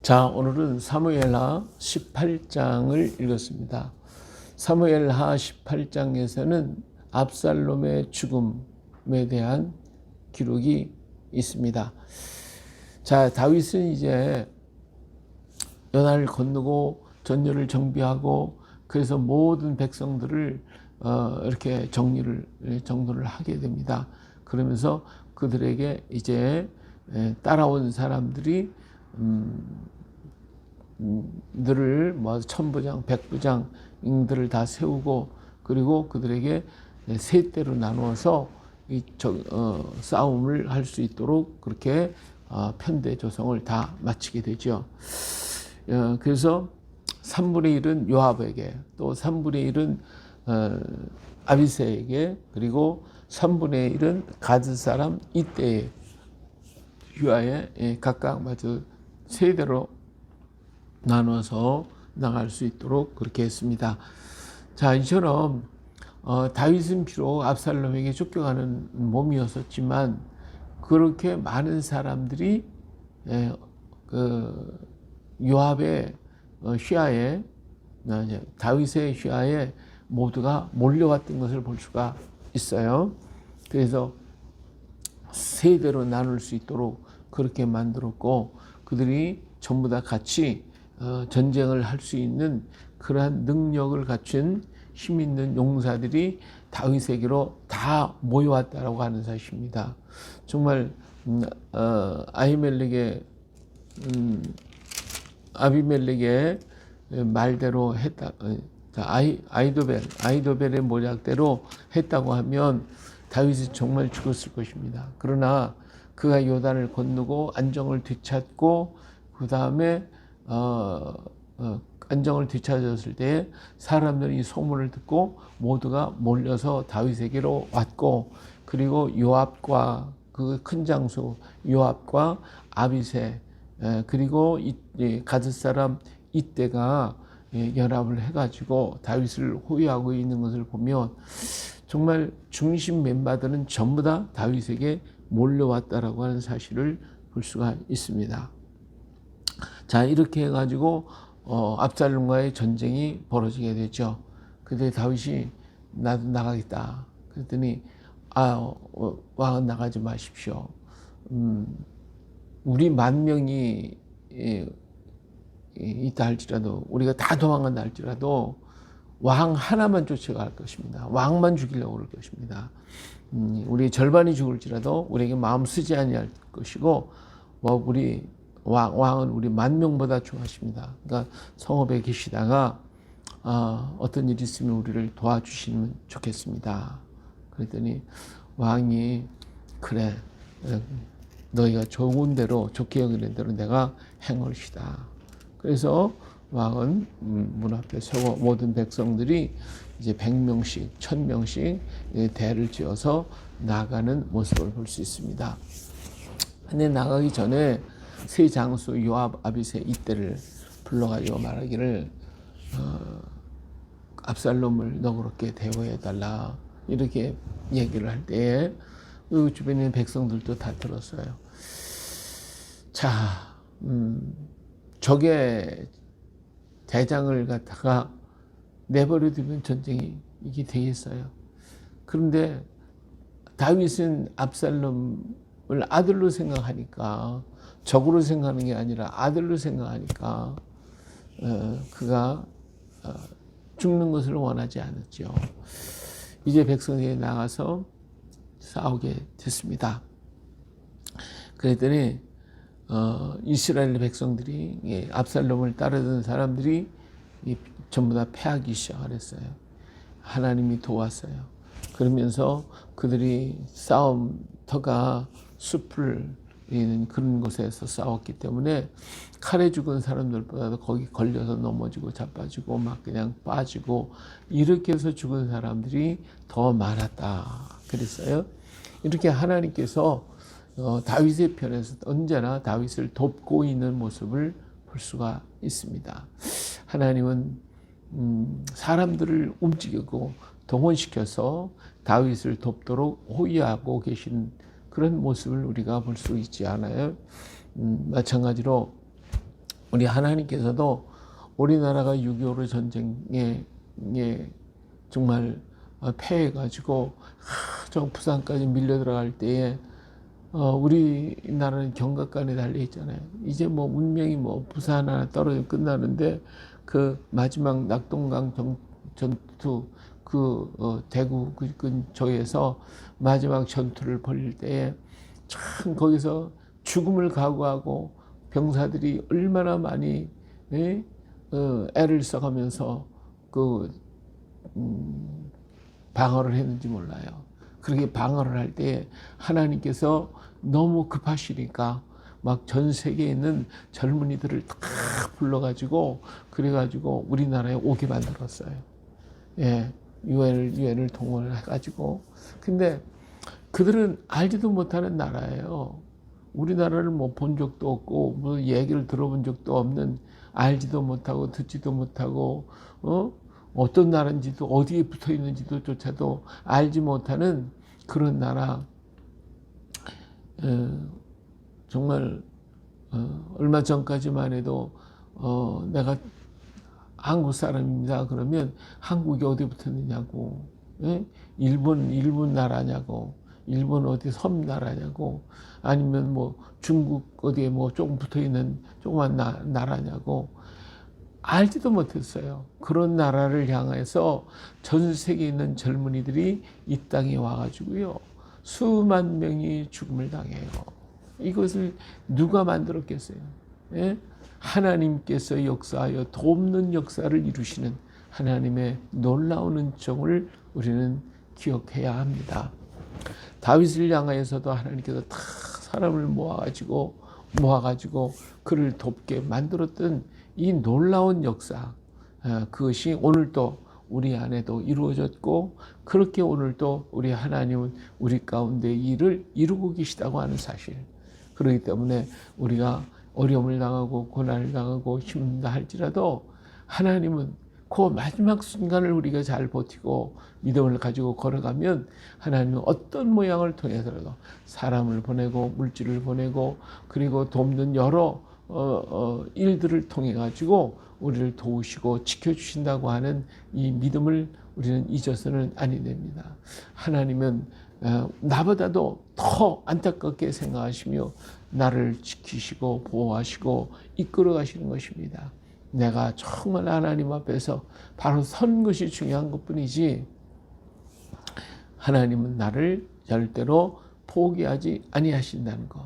자, 오늘은 사무엘하 18장을 읽었습니다. 사무엘하 18장에서는 압살롬의 죽음에 대한 기록이 있습니다. 자, 다윗은 이제 연하를 건너고 전열을 정비하고 그래서 모든 백성들을 이렇게 정돈을 하게 됩니다. 그러면서 그들에게 이제 따라온 사람들이 들을 천부장, 백부장들을 다 세우고 그리고 그들에게 세 대로 나누어서 싸움을 할 수 있도록 그렇게 편대 조성을 다 마치게 되죠. 그래서 3분의 1은 요압에게, 또 3분의 1은 아비새에게, 그리고 3분의 1은 가드 사람 이때에 유아에 각각 마저 세 대로 나눠서 나갈 수 있도록 그렇게 했습니다. 자, 이처럼 다윗은 비록 압살롬에게 쫓겨가는 몸이었었지만 그렇게 많은 사람들이 그 요압의 휘하에, 다윗의 휘하에 모두가 몰려왔던 것을 볼 수가 있어요. 그래서 세 대로 나눌 수 있도록 그렇게 만들었고, 그들이 전부 다 같이 전쟁을 할 수 있는 그러한 능력을 갖춘 힘 있는 용사들이 다윗에게로 다 모여왔다라고 하는 사실입니다. 정말 아비멜렉의 말대로 했다. 아이도벨의 모략대로 했다고 하면 다윗이 정말 죽었을 것입니다. 그러나 그가 요단을 건너고 안정을 되찾고 그 다음에 안정을 되찾았을 때 사람들이 이 소문을 듣고 모두가 몰려서 다윗에게로 왔고, 그리고 요압과 그 큰 장수 요압과 아비새 그리고 가드 사람 이때가 연합을 해가지고 다윗을 호위하고 있는 것을 보면 정말 중심 멤버들은 전부 다 다윗에게 몰려왔다라고 하는 사실을 볼 수가 있습니다. 자, 이렇게 해가지고 압살롬과의 전쟁이 벌어지게 되죠. 그때 다윗이 나도 나가겠다. 그랬더니 왕은 나가지 마십시오. 우리 10,000명이 있다 할지라도, 우리가 다 도망간다 할지라도 왕 하나만 쫓아갈 것입니다. 왕만 죽이려고 그럴 것입니다. 우리 절반이 죽을지라도 우리에게 마음 쓰지 아니할 것이고, 우리 왕은 우리 10,000명보다 중하십니다. 그러니까 성읍에 계시다가 어떤 일이 있으면 우리를 도와주시면 좋겠습니다. 그랬더니 왕이 그래, 너희가 좋은 대로, 좋게 여기는 대로 내가 행할시다. 그래서 왕은 문 앞에 서고 모든 백성들이 이제 100명씩 1000명씩 대를 지어서 나가는 모습을 볼 수 있습니다. 근데 나가기 전에 세 장수 요압, 아비새 이때를 불러가지고 말하기를 압살롬을 너그럽게 대우해달라, 이렇게 얘기를 할 때에 그 주변에 있는 백성들도 다 들었어요. 자, 적의 대장을 갖다가 내버려 두면 전쟁이 이게 되겠어요. 그런데 다윗은 압살롬을 아들로 생각하니까, 적으로 생각하는 게 아니라 아들로 생각하니까 그가 죽는 것을 원하지 않았죠. 이제 백성이 나가서 싸우게 됐습니다. 그랬더니 이스라엘 백성들이, 압살롬을 따르던 사람들이 전부 다 패하기 시작했어요. 하나님이 도왔어요. 그러면서 그들이 싸움터가 숲을 있는 그런 곳에서 싸웠기 때문에 칼에 죽은 사람들보다도 거기 걸려서 넘어지고 자빠지고 막 그냥 빠지고 이렇게 해서 죽은 사람들이 더 많았다 그랬어요. 이렇게 하나님께서 다윗의 편에서 언제나 다윗을 돕고 있는 모습을 볼 수가 있습니다. 하나님은 사람들을 움직이고 동원시켜서 다윗을 돕도록 호위하고 계신 그런 모습을 우리가 볼 수 있지 않아요? 마찬가지로 우리 하나님께서도 우리나라가 6.25 전쟁에 정말 패해가지고 저 부산까지 밀려 들어갈 때에 우리나라는 경각간에 달려 있잖아요. 이제 뭐 운명이 뭐 부산 하나 떨어지면 끝나는데 그 마지막 낙동강 전투 대구 그 근처에서 마지막 전투를 벌일 때에 참 거기서 죽음을 각오하고 병사들이 얼마나 많이 애를 써가면서 방어를 했는지 몰라요. 그렇게 방어를 할 때 하나님께서 너무 급하시니까 막 전 세계에 있는 젊은이들을 다 불러가지고 그래가지고 우리나라에 오게 만들었어요. 예, 유엔을 동원을 해가지고. 근데 그들은 알지도 못하는 나라예요. 우리나라를 뭐 본 적도 없고 뭐 얘기를 들어본 적도 없는, 알지도 못하고 듣지도 못하고 어떤 나라인지도 어디에 붙어 있는지도 조차도 알지 못하는 그런 나라. 정말 얼마 전까지만 해도 내가 한국 사람입니다 그러면 한국이 어디 붙었느냐고, 일본 나라냐고, 일본 어디 섬 나라냐고, 아니면 뭐 중국 어디에 뭐 조금 붙어 있는 조그만 나라냐고 알지도 못했어요. 그런 나라를 향해서 전 세계에 있는 젊은이들이 이 땅에 와가지고요, 수만 명이 죽음을 당해요. 이것을 누가 만들었겠어요? 예? 하나님께서 역사하여 돕는 역사를 이루시는 하나님의 놀라운 은총을 우리는 기억해야 합니다. 다윗을 향하여서도 하나님께서 다 사람을 모아가지고 그를 돕게 만들었던 이 놀라운 역사, 그것이 오늘도 우리 안에도 이루어졌고, 그렇게 오늘도 우리 하나님은 우리 가운데 일을 이루고 계시다고 하는 사실. 그렇기 때문에 우리가 어려움을 당하고 고난을 당하고 힘든다 할지라도 하나님은 그 마지막 순간을 우리가 잘 버티고 믿음을 가지고 걸어가면 하나님은 어떤 모양을 통해서라도 사람을 보내고 물질을 보내고 그리고 돕는 여러 일들을 통해 가지고 우리를 도우시고 지켜주신다고 하는 이 믿음을 우리는 잊어서는 아니 됩니다. 하나님은 나보다도 더 안타깝게 생각하시며 나를 지키시고 보호하시고 이끌어 가시는 것입니다. 내가 정말 하나님 앞에서 바로 선 것이 중요한 것뿐이지, 하나님은 나를 절대로 포기하지 아니하신다는 것,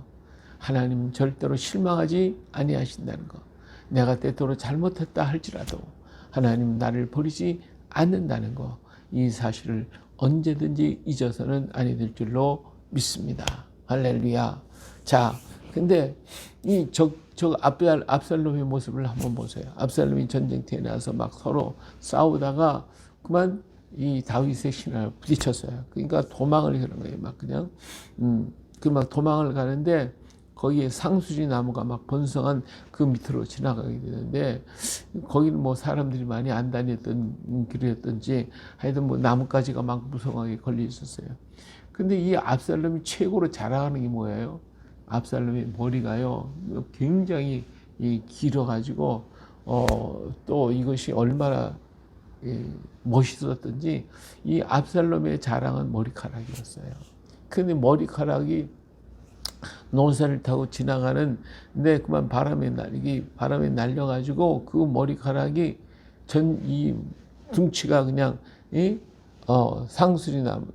하나님은 절대로 실망하지 아니하신다는 것, 내가 때때로 잘못했다 할지라도 하나님은 나를 버리지 않는다는 것, 이 사실을 언제든지 잊어서는 아니 될 줄로 믿습니다. 할렐루야. 자, 근데 압살롬의 모습을 한번 보세요. 압살롬이 전쟁터에 나서 막 서로 싸우다가 그만 이 다윗의 신하를 부딪혔어요. 그러니까 도망을 가는 거예요. 막 그냥 막 도망을 가는데 거기에 상수리 나무가 막 번성한 그 밑으로 지나가게 되는데, 거기는 뭐 사람들이 많이 안 다녔던 길이었던지 하여튼 뭐 나뭇가지가 막 무성하게 걸려 있었어요. 근데 이 압살롬이 최고로 자랑하는 게 뭐예요? 압살롬의 머리가요 굉장히 길어가지고 또 이것이 얼마나 멋있었던지 이 압살롬의 자랑은 머리카락이었어요. 근데 머리카락이 노선을 타고 지나가는데 그만 바람에 날려가지고 그 머리카락이 이 둥치가 그냥 상수리나무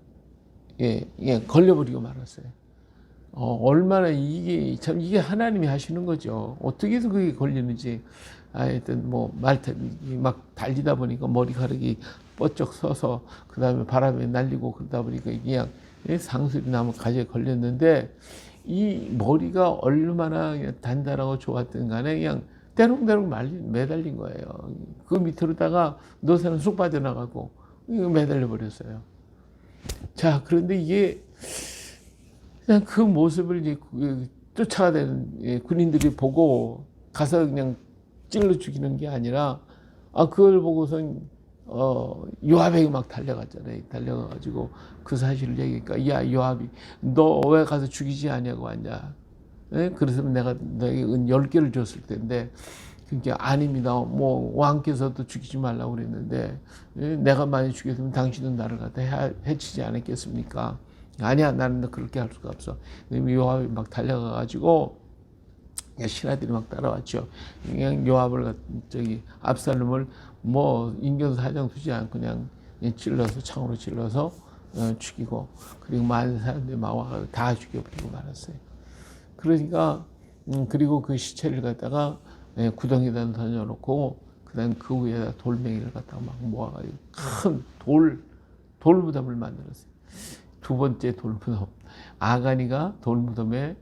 걸려버리고 말았어요. 얼마나 이게 하나님이 하시는 거죠. 어떻게 해서 그게 걸리는지. 하여튼 막 달리다 보니까 머리카락이 뻗쩍 서서 그 다음에 바람에 날리고 그러다 보니까 그냥 상수리나무 가지에 걸렸는데, 이 머리가 얼마나 단단하고 좋았든 간에 그냥 대롱대롱 매달린 거예요. 그 밑으로다가 노새는 쑥 빠져나가고 매달려 버렸어요. 자, 그런데 이게 그냥 그 모습을 이제 쫓아가는 군인들이 보고 가서 그냥 찔러 죽이는 게 아니라, 그걸 보고선 요압에게 막 달려갔잖아요. 달려가가지고 그 사실을 얘기하니까, 야 요압이 너 왜 가서 죽이지 않냐고 왔냐. 그래서 내가 너에게 은 10개를 줬을 텐데 그러니까 아닙니다. 뭐 왕께서도 죽이지 말라고 그랬는데 내가 많이 죽였으면 당신은 나를 갖다 해치지 않았겠습니까? 아니야, 나는 그렇게 할 수가 없어. 요압이 막 달려가가지고 신하들이 막 따라왔죠. 그냥 요압을 압살롬을 뭐 인견사정 두지 않고 그냥 찔러서 창으로 찔러서 죽이고, 그리고 많은 사람들이 막 와서 다 죽여버리고 말았어요. 그러니까 그리고 그 시체를 갖다가 구덩이에다 던져놓고 그다음 그 위에다 돌멩이를 갖다가 막 모아가지고 큰 돌무덤을 만들었어요. 두 번째 돌무덤, 아가니가 돌무덤에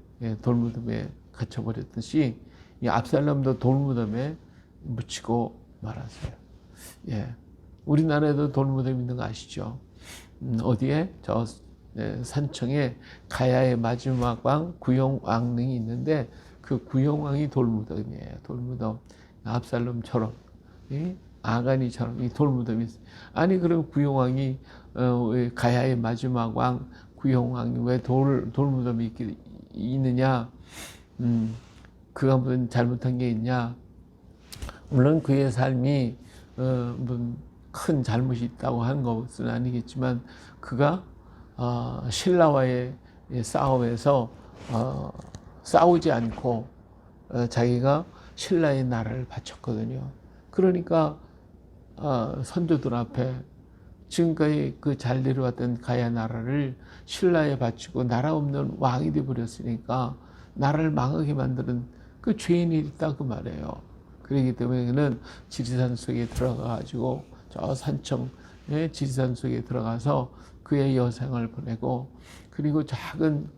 갇혀버렸듯이 이 압살롬도 돌무덤에 묻히고 말았어요. 예, 우리나라에도 돌무덤 있는 거 아시죠? 어디에? 저 산청에 가야의 마지막 왕 구용왕릉이 있는데 그 구용왕이 돌무덤이에요. 돌무덤. 압살롬처럼, 아가니처럼 이 돌무덤이 있어요. 아니 그럼 구용왕이 가야의 마지막 왕 구용왕이 왜 돌무덤이 이렇게 있느냐? 그가 무슨 잘못한 게 있냐? 물론 그의 삶이 무슨 큰 잘못이 있다고 하는 것은 아니겠지만 그가 신라와의 싸움에서 싸우지 않고 자기가 신라의 나라를 바쳤거든요. 그러니까 선조들 앞에 지금까지 그 잘 내려왔던 가야 나라를 신라에 바치고 나라 없는 왕이 되어버렸으니까 나라를 망하게 만드는 그 죄인이 있다 그 말이에요. 그렇기 때문에 그는 지리산 속에 들어가가지고 저 산청의 지리산 속에 들어가서 그의 여생을 보내고, 그리고 작은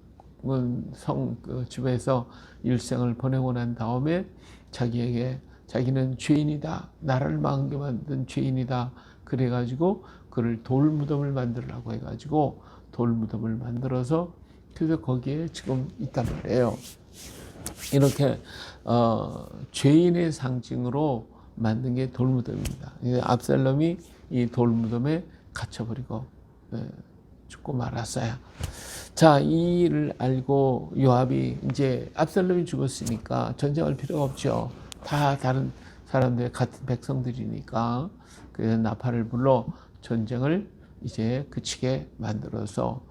집에서 일생을 보내고 난 다음에 자기에게 자기는 죄인이다, 나라를 망하게 만든 죄인이다, 그래가지고 그를 돌무덤을 만들라고 해가지고 돌무덤을 만들어서 그래서 거기에 지금 있단 말이에요. 이렇게 죄인의 상징으로 만든 게 돌무덤입니다. 압살롬이 이 돌무덤에 갇혀버리고 죽고 말았어요. 자, 이 일을 알고 요압이 이제 압살롬이 죽었으니까 전쟁할 필요가 없죠. 다 다른 사람들 같은 백성들이니까 그래서 나팔을 불러 전쟁을 이제 그치게 만들어서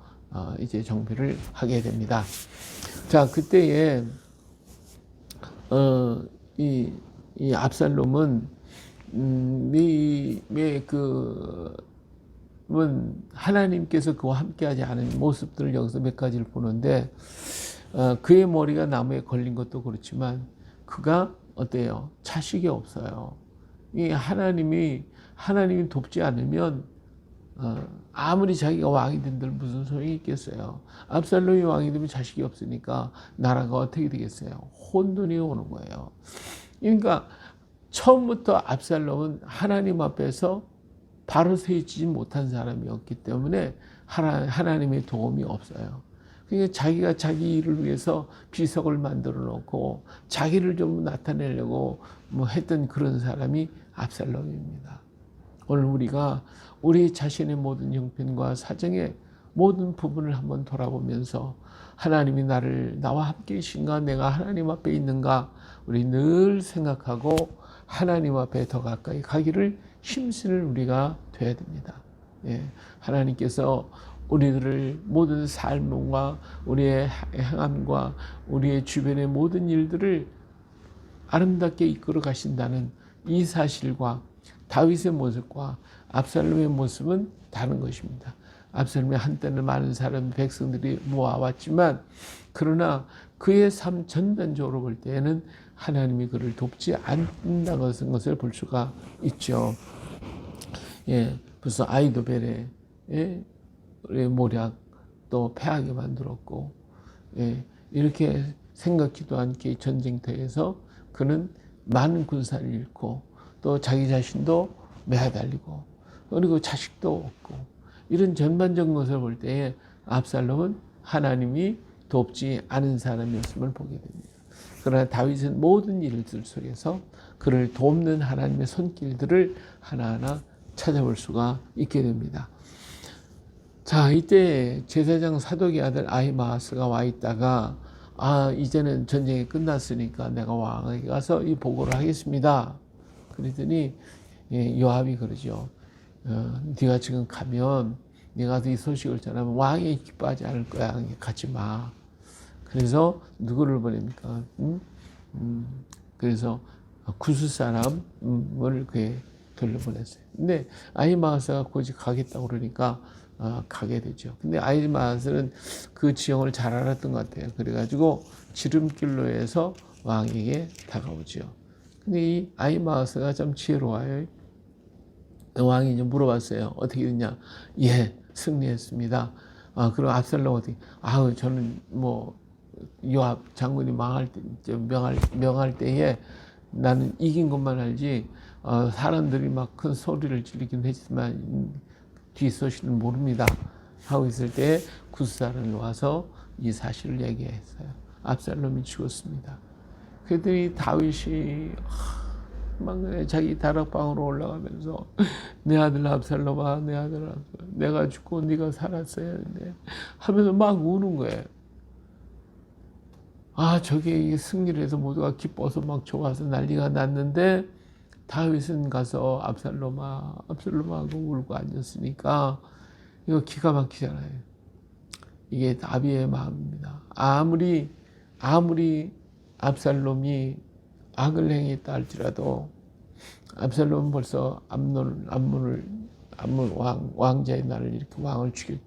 이제 정비를 하게 됩니다. 자, 그때에 이 압살롬은 하나님께서 그와 함께하지 않은 모습들을 여기서 몇 가지를 보는데, 그의 머리가 나무에 걸린 것도 그렇지만 그가 어때요? 자식이 없어요. 이 하나님이 돕지 않으면 아무리 자기가 왕이 된들 무슨 소용이 있겠어요. 압살롬이 왕이 되면 자식이 없으니까 나라가 어떻게 되겠어요? 혼돈이 오는 거예요. 그러니까 처음부터 압살롬은 하나님 앞에서 바로 세지지 못한 사람이었기 때문에 하나님의 도움이 없어요. 그러니까 자기가 자기 일을 위해서 비석을 만들어 놓고 자기를 좀 나타내려고 뭐 했던 그런 사람이 압살롬입니다. 오늘 우리가 우리 자신의 모든 형편과 사정의 모든 부분을 한번 돌아보면서 하나님이 나와 함께 계신가, 내가 하나님 앞에 있는가, 우리 늘 생각하고 하나님 앞에 더 가까이 가기를 힘쓰는 우리가 돼야 됩니다. 예, 하나님께서 우리들을 모든 삶과 우리의 행함과 우리의 주변의 모든 일들을 아름답게 이끌어 가신다는 이 사실과 다윗의 모습과 압살롬의 모습은 다른 것입니다. 압살롬이 한때는 많은 사람 백성들이 모아왔지만 그러나 그의 삶 전반적으로 볼 때에는 하나님이 그를 돕지 않는다는 것을 볼 수가 있죠. 예, 벌써 아이도벨의 모략 또 패하게 만들었고, 예, 이렇게 생각지도 않게 전쟁터에서 그는 많은 군사를 잃고 또 자기 자신도 매달리고 그리고 자식도 없고 이런 전반적인 것을 볼 때에 압살롬은 하나님이 돕지 않은 사람이었음을 보게 됩니다. 그러나 다윗은 모든 일들 속에서 그를 돕는 하나님의 손길들을 하나하나 찾아볼 수가 있게 됩니다. 자, 이때 제사장 사독의 아들 아히마아스가 와 있다가 이제는 전쟁이 끝났으니까 내가 왕에게 가서 이 보고를 하겠습니다. 그랬더니 요압이 그러죠. 네가 지금 가면 네가 이 소식을 전하면 왕이 기뻐하지 않을 거야. 가지 마. 그래서 누구를 보냅니까? 그래서 구스 사람을 그에 돌려보냈어요. 근데 아히마아스가 고지 가겠다고 그러니까 가게 되죠. 근데 아히마아스는 그 지형을 잘 알았던 것 같아요. 그래가지고 지름길로 해서 왕에게 다가오죠. 근데 이 아히마아스가 좀 지혜로워요. 왕이 이제 물어봤어요. 어떻게 됐냐? 예, 승리했습니다. 그럼 압살롬 어떻게? 저는 뭐 요압 장군이 명할 때에 나는 이긴 것만 알지. 사람들이 막 큰 소리를 지르긴 했지만 뒷소식은 모릅니다. 하고 있을 때 구스사람이 와서 이 사실을 얘기했어요. 압살롬이 죽었습니다. 그랬더니 다윗이 막 자기 다락방으로 올라가면서 내 아들 압살롬아, 내 아들 압살롬, 내가 죽고 네가 살았어야 했는데 하면서 막 우는 거예요. 저게 승리를 해서 모두가 기뻐서 막 좋아서 난리가 났는데 다윗은 가서 압살롬아 하고 울고 앉았으니까 이거 기가 막히잖아요. 이게 아비의 마음입니다. 아무리 압살롬이 악을 행했다 할지라도 압살롬은 벌써 암논 왕자의 날을 이렇게 왕을 죽였죠.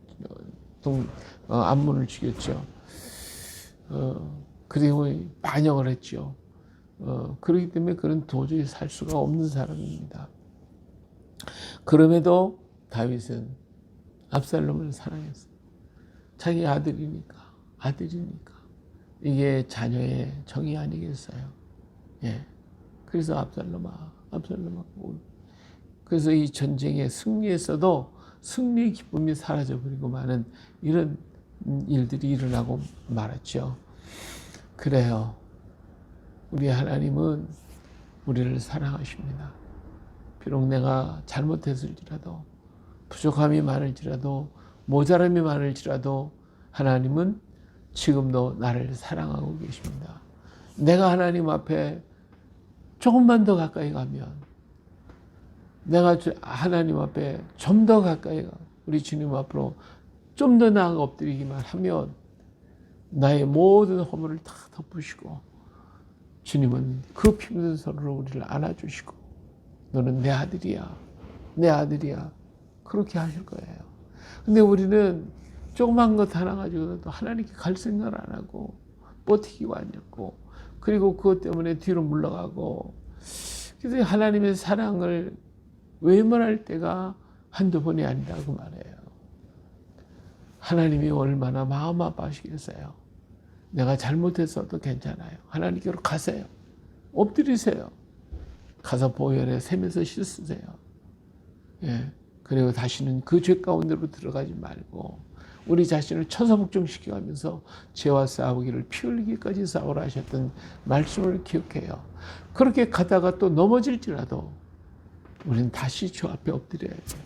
암논을 죽였죠. 그리고 반역을 했죠. 그렇기 때문에 그는 도저히 살 수가 없는 사람입니다. 그럼에도 다윗은 압살롬을 사랑했어요. 자기 아들이니까. 이게 자녀의 정의 아니겠어요? 예. 그래서 압살롬아. 그래서 이 전쟁에 승리했어도 승리의 기쁨이 사라져버리고 마는 이런 일들이 일어나고 말았죠. 그래요. 우리 하나님은 우리를 사랑하십니다. 비록 내가 잘못했을지라도, 부족함이 많을지라도, 모자람이 많을지라도 하나님은 지금도 나를 사랑하고 계십니다. 내가 하나님 앞에 조금만 더 가까이 가면, 내가 하나님 앞에 좀 더 가까이 가, 우리 주님 앞으로 좀 더 나아가 엎드리기만 하면 나의 모든 허물을 다 덮으시고 주님은 그 피 묻은 손으로 우리를 안아주시고 너는 내 아들이야 그렇게 하실 거예요. 근데 우리는 조그만 것 하나 가지고도 하나님께 갈 생각을 안 하고 버티기가 아니었고 그리고 그것 때문에 뒤로 물러가고 그래서 하나님의 사랑을 외면할 때가 한두 번이 아니라고 말해요. 하나님이 얼마나 마음 아파하시겠어요. 내가 잘못했어도 괜찮아요. 하나님께로 가세요. 엎드리세요. 가서 보혈에 세면서 씻으세요. 예. 그리고 다시는 그 죄 가운데로 들어가지 말고 우리 자신을 처사복종시켜가면서 죄와 싸우기를 피 흘리기까지 싸우라 하셨던 말씀을 기억해요. 그렇게 가다가 또 넘어질지라도 우리는 다시 주 앞에 엎드려야 돼요.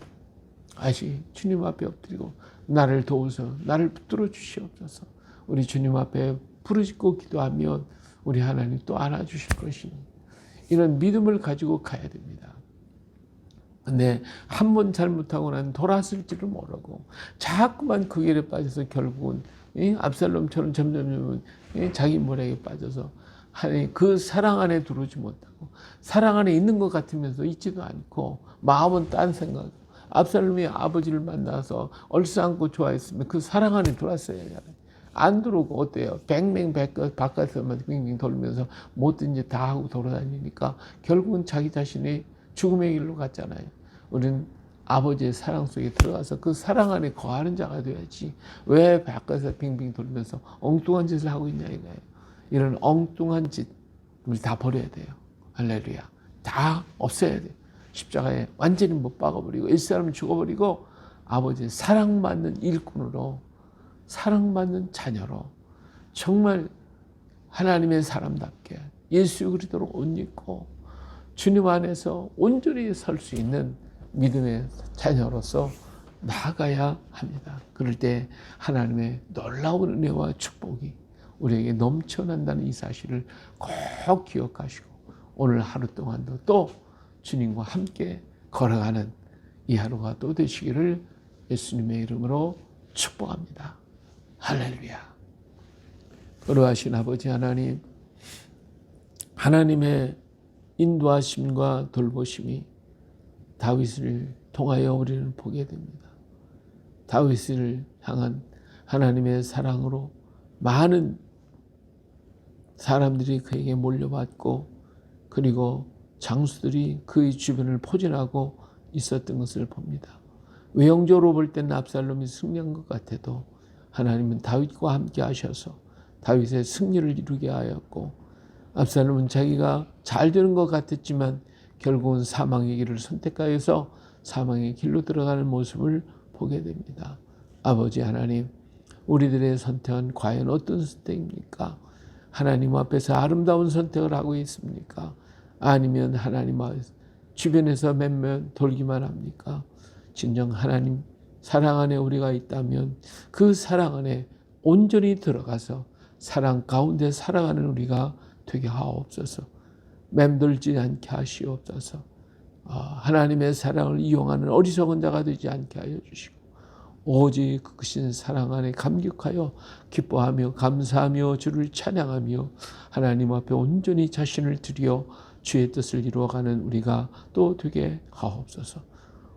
다시 주님 앞에 엎드리고 나를 도우소 나를 붙들어 주시옵소서. 우리 주님 앞에 부르짖고 기도하면 우리 하나님 또 안아주실 것이니 이런 믿음을 가지고 가야 됩니다. 근데 한 번 잘못하고 난 돌아설지를 모르고 자꾸만 그 길에 빠져서 결국은 압살롬처럼 점점 자기 모략에 빠져서 그 사랑 안에 들어오지 못하고 사랑 안에 있는 것 같으면서 있지도 않고 마음은 딴 생각. 압살롬이 아버지를 만나서 얼싸안고 좋아했으면 그 사랑 안에 들어왔어야 하잖아요. 안 들어오고 어때요? 뱅뱅 바깥에서만 빙빙 돌면서 못된 짓 다 하고 돌아다니니까 결국은 자기 자신이 죽음의 길로 갔잖아요. 우리는 아버지의 사랑 속에 들어가서 그 사랑 안에 거하는 자가 돼야지 왜 바깥에서 빙빙 돌면서 엉뚱한 짓을 하고 있냐 이거예요. 이런 엉뚱한 짓 우리 다 버려야 돼요. 할렐루야. 다 없애야 돼요. 십자가에 완전히 못 박아버리고 일사람을 죽어버리고 아버지의 사랑받는 일꾼으로 사랑받는 자녀로 정말 하나님의 사람답게 예수 그리스도로 옷 입고 주님 안에서 온전히 설 수 있는 믿음의 자녀로서 나아가야 합니다. 그럴 때 하나님의 놀라운 은혜와 축복이 우리에게 넘쳐난다는 이 사실을 꼭 기억하시고 오늘 하루 동안도 또 주님과 함께 걸어가는 이 하루가 또 되시기를 예수님의 이름으로 축복합니다. 할렐루야. 거룩하신 아버지 하나님, 하나님의 인도하심과 돌보심이 다윗을 통하여 우리는 보게 됩니다. 다윗을 향한 하나님의 사랑으로 많은 사람들이 그에게 몰려왔고 그리고 장수들이 그의 주변을 포진하고 있었던 것을 봅니다. 외형적으로 볼 때는 압살롬이 승리한 것 같아도 하나님은 다윗과 함께 하셔서 다윗의 승리를 이루게 하였고 압살롬은 자기가 잘 되는 것 같았지만 결국은 사망의 길을 선택하여서 사망의 길로 들어가는 모습을 보게 됩니다. 아버지 하나님, 우리들의 선택은 과연 어떤 선택입니까? 하나님 앞에서 아름다운 선택을 하고 있습니까? 아니면 하나님 주변에서 몇몇 돌기만 합니까? 진정 하나님 사랑 안에 우리가 있다면 그 사랑 안에 온전히 들어가서 사랑 가운데 살아가는 우리가 되게 하옵소서. 맴돌지 않게 하시옵소서. 하나님의 사랑을 이용하는 어리석은 자가 되지 않게 하여 주시고 오직 크신 사랑 안에 감격하여 기뻐하며 감사하며 주를 찬양하며 하나님 앞에 온전히 자신을 드려 주의 뜻을 이루어가는 우리가 또 되게 하옵소서.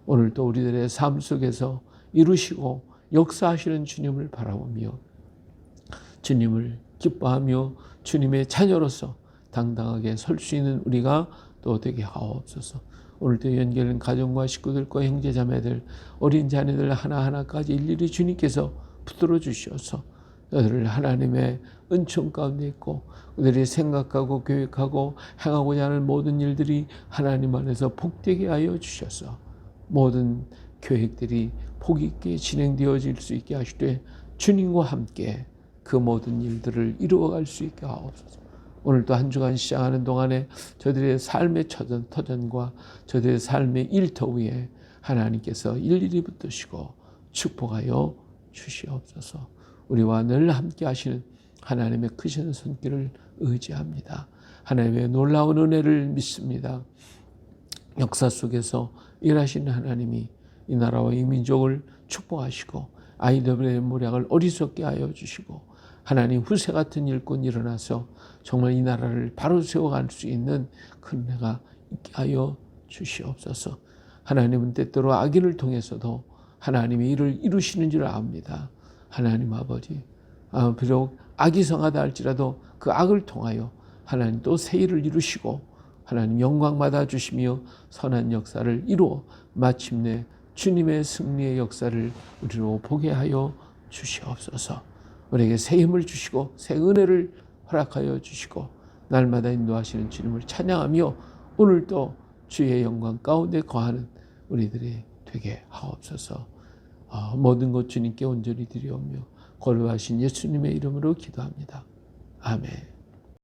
오늘도 우리들의 삶 속에서 이루시고 역사하시는 주님을 바라보며 주님을 기뻐하며 주님의 자녀로서 당당하게 설 수 있는 우리가 또 되게 하옵소서. 오늘도 연결된 가정과 식구들과 형제자매들, 어린 자녀들 하나하나까지 일일이 주님께서 붙들어 주셔서 그들을 하나님의 은총 가운데 있고 그들이 생각하고 계획하고 행하고자 하는 모든 일들이 하나님 안에서 복되게 하여 주셔서 모든 계획들이 복 있게 진행되어질 수 있게 하시되 주님과 함께 그 모든 일들을 이루어갈 수 있게 하옵소서. 오늘도 한 주간 시작하는 동안에 저들의 삶의 터전과 저들의 삶의 일터 위에 하나님께서 일일이 붙드시고 축복하여 주시옵소서. 우리와 늘 함께 하시는 하나님의 크신 손길을 의지합니다. 하나님의 놀라운 은혜를 믿습니다. 역사 속에서 일하시는 하나님이 이 나라와 이 민족을 축복하시고 아이들의 모략을 어리석게 하여 주시고 하나님 후세 같은 일꾼 일어나서 정말 이 나라를 바로 세워갈 수 있는 큰 은혜가 있게 하여 주시옵소서. 하나님은 때때로 악인을 통해서도 하나님의 일을 이루시는 줄 압니다. 하나님 아버지, 비록 악이 성하다 할지라도 그 악을 통하여 하나님 또 새 일을 이루시고 하나님 영광 받아 주시며 선한 역사를 이루어 마침내 주님의 승리의 역사를 우리로 보게 하여 주시옵소서. 우리에게 새 힘을 주시고 새 은혜를 허락하여 주시고 날마다 인도하시는 주님을 찬양하며 오늘도 주의 영광 가운데 거하는 우리들이 되게 하옵소서. 모든 것 주님께 온전히 드리오며 거룩하신 예수님의 이름으로 기도합니다. 아멘.